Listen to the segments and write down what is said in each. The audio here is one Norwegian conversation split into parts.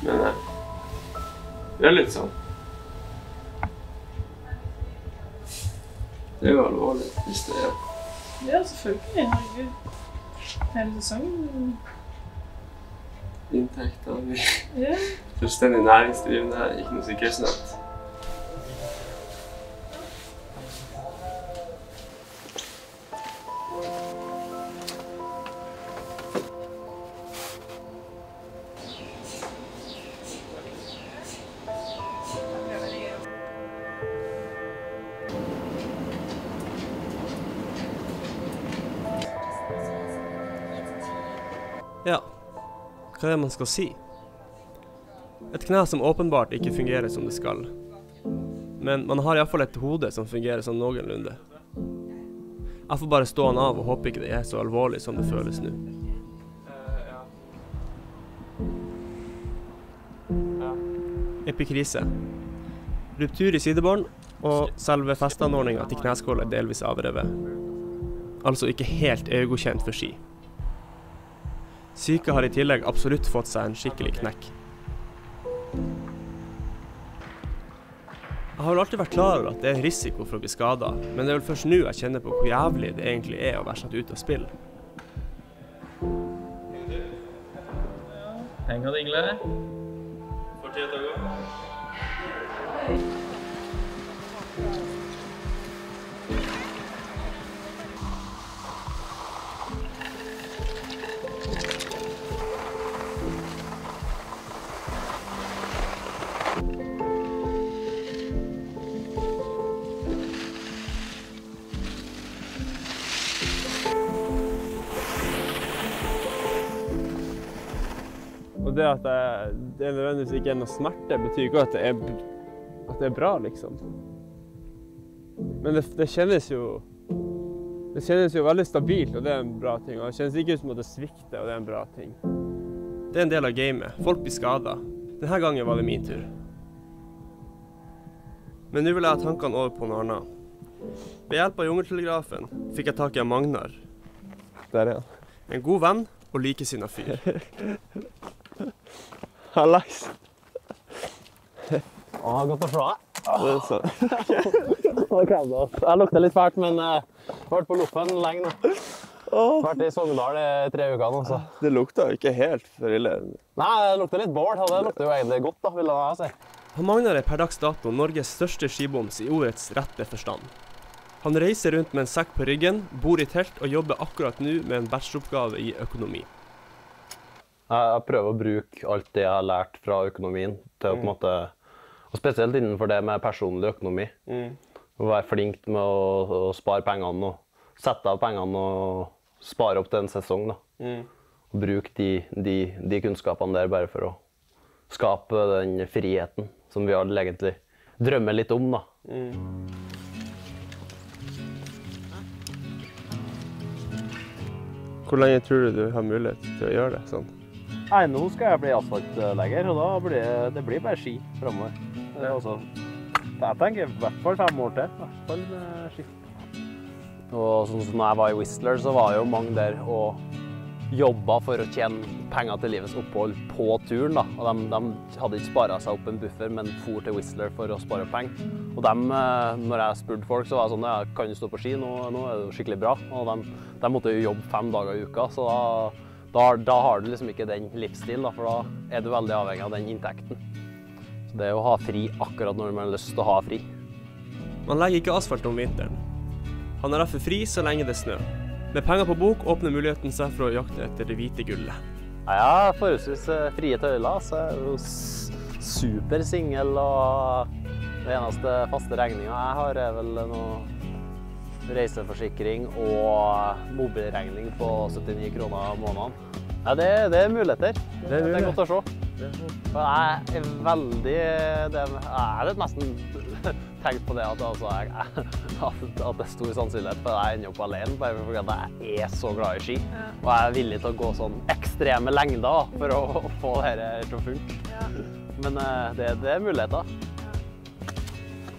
Men det er litt sånn. Det er jo alvorlig hvis det er. Ja, selvfølgelig. Herregud. Hele sesongen. Inntekter. Ja. Fullstendig næringsdrivende her, ikke noe sikkerhetsnett. Ja, hva er det man skal si? Et kne som åpenbart ikke fungerer som det skal. Men man har i hvert fall et hode som fungerer sånn noenlunde. Jeg får bare stå han av og håpe ikke det er så alvorlig som det føles nå. Epikrise. Ruptur i sidebånd, og selve festanordningen til kneskål er delvis avrevet. Altså ikke helt EU-godkjent for ski. Syke har i tillegg absolutt fått seg en skikkelig knekk. Jeg har vel alltid vært klar over at det er risiko for å bli skadet, men det er vel først nå jeg kjenner på hvor jævlig det egentlig er å være satt ut av spill. Penger dingle. Får tid til å gå. Og det at det nødvendigvis ikke er noe smerte, betyr ikke at det er bra, liksom. Men det kjennes jo veldig stabilt, og det er en bra ting. Og det kjennes ikke ut som at det svikter, og det er en bra ting. Det er en del av gamet. Folk blir skadet. Denne gangen var det min tur. Men nå vil jeg ha tankene over på noe annet. Ved hjelp av jungeltelegrafen fikk jeg tak i Magnar. Der er han. En god venn og likesinnet fyr. Hallais. Godt å se deg. Jeg lukter litt fælt, men jeg har vært på loppen lenge nå. Vært i Sogndal i 3 uker nå, så. Det lukter ikke helt for ille. Nei, det lukter litt bål, og det lukter jo egentlig godt da, vil jeg si. Magnar er per dags dato Norges største skiboms i ordets rette forstand. Han reiser rundt med en sekk på ryggen, bor i telt og jobber akkurat nå med en bacheloroppgave i økonomi. Jeg prøver å bruke alt det jeg har lært fra økonomien til å på en måte, og spesielt innenfor det med personlig økonomi. Å være flink med å spare pengene og sette av pengene og spare opp til en sesong da. Og bruke de kunnskapene der bare for å skape den friheten som vi alle egentlig drømmer litt om da. Hvor lenge tror du har mulighet til å gjøre det sånn? Nei, nå skal jeg bli asfaltlegger, og da blir det bare ski fremover. Jeg tenker i hvert fall 5 år til, i hvert fall med ski. Og sånn som når jeg var i Whistler, så var jo mange der og jobbet for å tjene penger til livets opphold på turen da. Og de hadde ikke sparet seg opp en buffer, men for til Whistler for å spare penger. Og når jeg spurte folk, så var det sånn, ja, kan du stå på ski? Nå er det jo skikkelig bra. Og de måtte jo jobbe 5 dager i uka, så da har du liksom ikke den livsstilen, da, for da er du veldig avhengig av den inntekten. Så det er å ha fri akkurat når man har lyst til å ha fri. Man legger ikke asfalt om vinteren. Han er derfor fri så lenge det er snø. Med penger på bok åpner muligheten seg for å jakte etter det hvite gullet. Ja, forholdsvis frie tøyler, så er jo super singel, og det eneste faste regningen jeg har er vel noe reiseforsikring og mobilregning på 79 kroner måneden. Ja, det er muligheter. Det er godt å se. Jeg er veldig... Jeg har nesten tenkt på det at det er stor sannsynlighet for at jeg ender opp alene, bare fordi jeg er så glad i ski. Og jeg er villig til å gå sånn ekstreme lengder for å få dette til å funke. Men det er muligheter.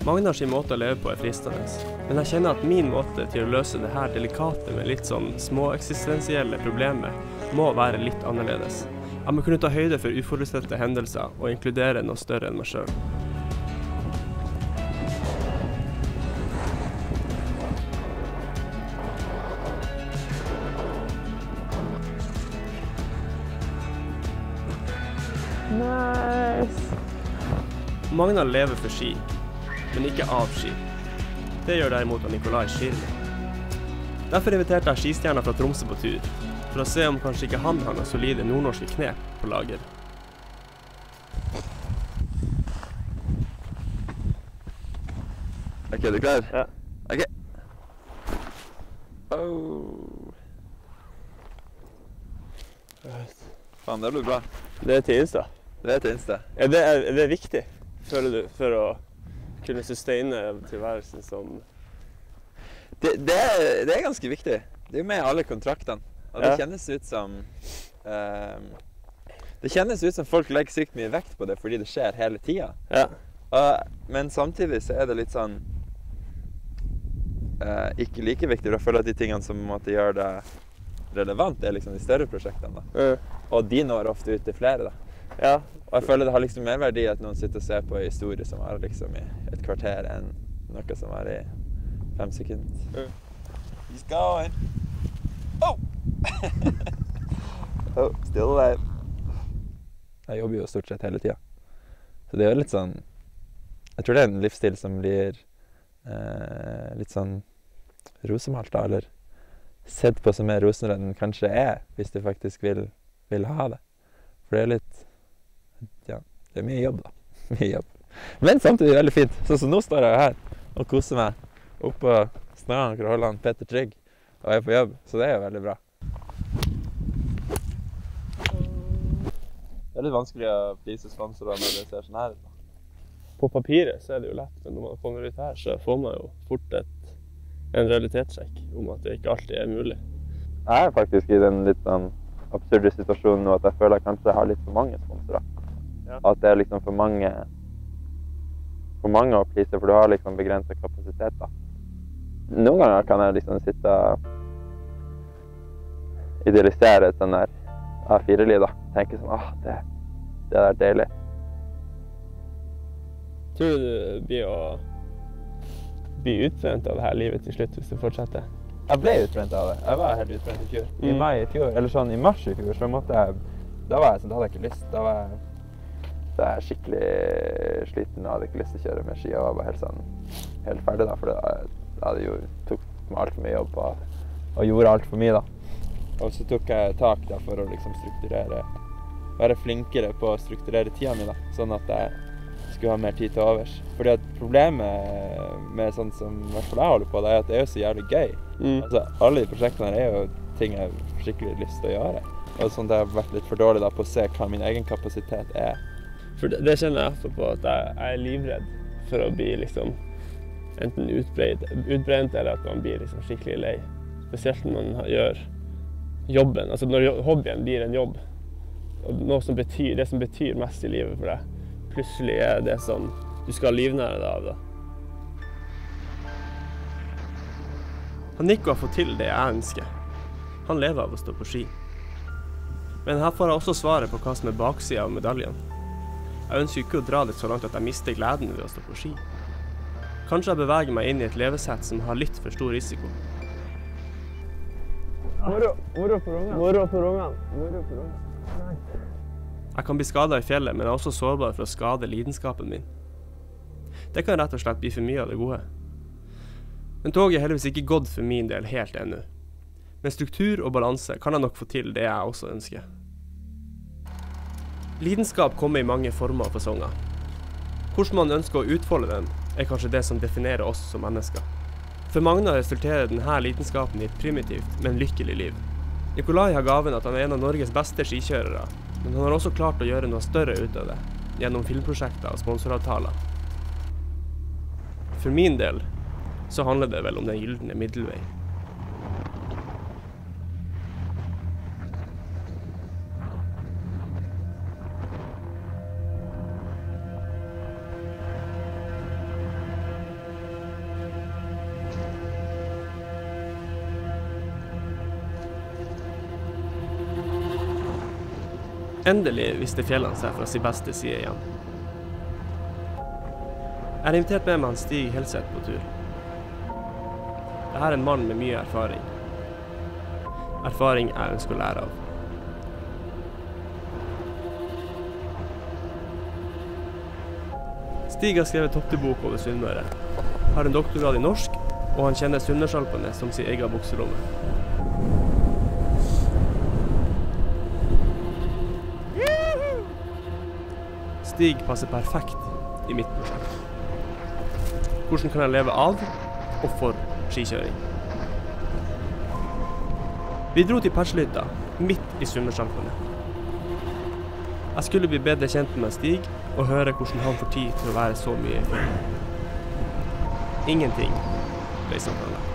Magnar sin måte å leve på er fristende, men jeg kjenner at min måte til å løse dette delikate med litt sånn små eksistensielle problemer må være litt annerledes. Jeg må kunne ta høyde for uforutsette hendelser og inkludere noe større enn meg selv. Nice! Magna lever for ski, men ikke av ski. Det gjør derimot Nikolai Schirmer. Derfor inviterte jeg skistjerner fra Tromsø på tur, for å se om kanskje ikke han har noen solide nordnorske knep på lager. Ok, er du klar? Ja. Ok. Oh. Faen, det blir bra. Det er til Insta. Det er til Insta. Er det viktig, føler du, for å kunne sustaine tilværelsen som... Det er ganske viktig. Det er jo med i alle kontraktene. Og det kjennes ut som... det kjennes ut som folk legger sykt mye vekt på det, fordi det skjer hele tiden. Ja. Men samtidig så er det litt sånn... ikke like viktig. Jeg føler at de tingene som måtte gjøre det relevant er liksom de større prosjektene da. Og de når ofte ut til flere da. Ja. Og jeg føler det har liksom mer verdi at noen sitter og ser på en historie som er liksom i et kvarter enn noe som er i 5 sekunder. He's going. Oh! Oh, still alive. Jeg jobber jo stort sett hele tiden. Så det er jo litt sånn... Jeg tror det er en livsstil som blir litt sånn rosemalt da, eller sett på som mer rosenrød enn kanskje er, hvis du faktisk vil ha det. For det er litt... Ja, det er mye jobb da. Mye jobb. Men samtidig veldig fint. Så nå står jeg her og koser meg oppå Snøankroholland, Peter Trygg, og jeg er på jobb, så det er jo veldig bra. Det er litt vanskelig å please sponsorer når det ser sånn her ut da. På papiret så er det jo lett, men når man kommer ut her så får man jo fort en realitetssjekk om at det ikke alltid er mulig. Jeg er faktisk i den litt sånn absurde situasjonen nå at jeg føler jeg kanskje har litt for mange sponsorer. Ja. At det er liksom for mange å please, for du har liksom begrenset kapasitet da. Noen ganger kan jeg liksom sitte og idealisere et sånn der A4-liv da. Tenke sånn, det er deilig. Tror du du blir å bli utbrent av det her livet til slutt hvis du fortsetter? Jeg ble utbrent av det. Jeg var helt utbrent i fjor. I mai i fjor, eller sånn i mars i fjor, så da var jeg sånn, da hadde jeg ikke lyst. Da var jeg skikkelig sliten og hadde ikke lyst til å kjøre med ski. Jeg var bare helt ferdig da, for jeg tok meg alt for mye jobb og gjorde alt for mye da. Og så tok jeg tak da for å liksom være flinkere på å strukturere tida mi da, sånn at jeg skulle ha mer tid til overs. Fordi at problemet med sånn som i hvert fall jeg holder på, det er at det er jo så jævlig gøy. Altså, alle de prosjektene her er jo ting jeg har skikkelig lyst til å gjøre. Og sånn at jeg har vært litt for dårlig da på å se hva min egen kapasitet er. For det kjenner jeg ofte på, at jeg er livredd for å bli liksom enten utbrent eller at man blir liksom skikkelig lei. Spesielt når man gjør jobben, altså når hobbyen blir en jobb, og noe som det som betyr mest i livet for deg, plutselig er det som du skal livnære deg av da. Nico har fått til det jeg ønsker. Han lever av å stå på ski. Men her får jeg også svaret på hva som er baksiden av medaljen. Jeg ønsker ikke å dra det så langt at jeg mister gleden ved å stå på ski. Kanskje jeg beveger meg inn i et levesett som har litt for stor risiko. Moro for ungene. Jeg kan bli skadet i fjellet, men jeg er også sårbar for å skade lidenskapen min. Det kan rett og slett bli for mye av det gode. Men toget er heldigvis ikke gått for min del helt ennå. Med struktur og balanse kan jeg nok få til det jeg også ønsker. Lidenskap kommer i mange former og fasonger. Hvordan man ønsker å utfolde den, er kanskje det som definerer oss som mennesker. For Magna resulterer denne lidenskapen i et primitivt, men lykkelig liv. Nikolai har gaven at han er en av Norges beste skikjørere, men han har også klart å gjøre noe større ut av det, gjennom filmprosjekter og sponsoravtaler. For min del så handler det vel om den gyldne middelvei. Endelig viste fjellene seg fra sin beste side igjen. Jeg har invitert med meg han Stig Helseth på tur. Dette er en mann med mye erfaring. Erfaring jeg ønsker å lære av. Stig har skrevet topptebok over Sunnmøre, har en doktorgrad i norsk, og han kjenner Sunnmørsalpene som sin egen bukselomme. Stig passer perfekt i mitt prosjekt. Hvordan kan jeg leve av og for skikjøring? Vi dro til Perslytta, midt i Sunnmørsalpene. Jeg skulle bli bedre kjent med Stig og høre hvordan han får tid til å være så mye i fjell. Ingenting ble som planlagt.